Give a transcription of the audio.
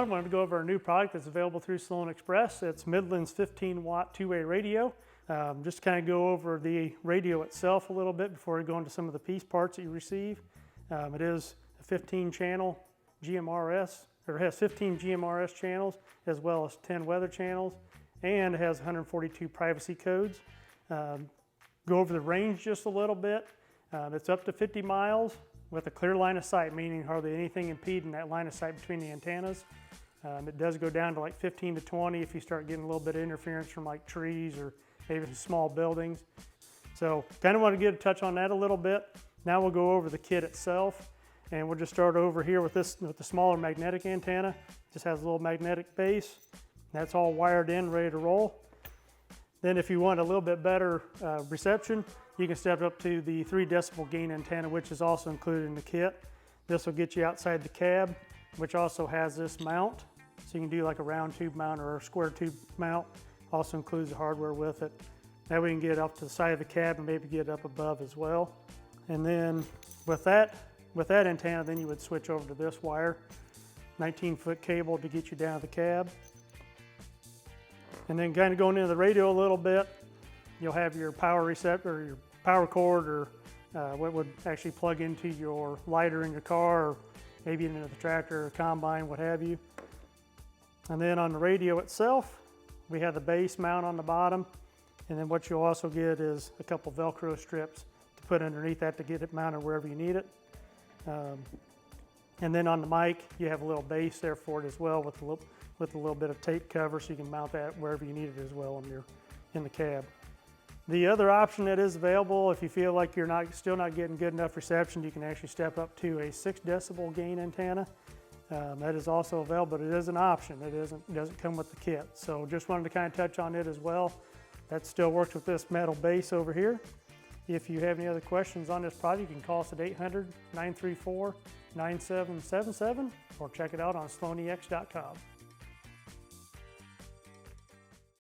I wanted to go over a new product that's available through Sloan Express. It's Midland's 15-watt two-way radio. Just to kind of go over the radio itself a little bit before we go into some of the piece parts that you receive. It is a 15-channel GMRS, or it has 15 GMRS channels as well as 10 weather channels, and it has 142 privacy codes. Go over the range just a little bit. It's up to 50 miles with a clear line of sight, meaning hardly anything impeding that line of sight between the antennas. It does go down to like 15 to 20 if you start getting a little bit of interference from like trees or maybe some small buildings. So kind of want to get a touch on that a little bit. Now we'll go over the kit itself, and we'll just start over here with the smaller magnetic antenna. Just has a little magnetic base. That's all wired in, ready to roll. Then if you want a little bit better reception, you can step up to the 3 decibel gain antenna, which is also included in the kit. This will get you outside the cab, which also has this mount. So you can do like a round tube mount or a square tube mount. Also includes the hardware with it. That way you can get it up to the side of the cab and maybe get it up above as well. And then with that antenna, then you would switch over to this wire, 19-foot cable to get you down to the cab. And then kind of going into the radio a little bit, you'll have your power receptor, or your power cord, or what would actually plug into your lighter in your car, or maybe into the tractor or combine, what have you. And then on the radio itself, we have the base mount on the bottom. And then what you'll also get is a couple Velcro strips to put underneath that to get it mounted wherever you need it. And then on the mic, you have a little base there for it as well with a little bit of tape cover, so you can mount that wherever you need it as well when you're in the cab. The other option that is available, if you feel like you're still not getting good enough reception, you can actually step up to a 6 decibel gain antenna. That is also available, but it is an option. It doesn't come with the kit. So just wanted to kind of touch on it as well. That still works with this metal base over here. If you have any other questions on this product, you can call us at 800-934-9777 or check it out on sloanex.com.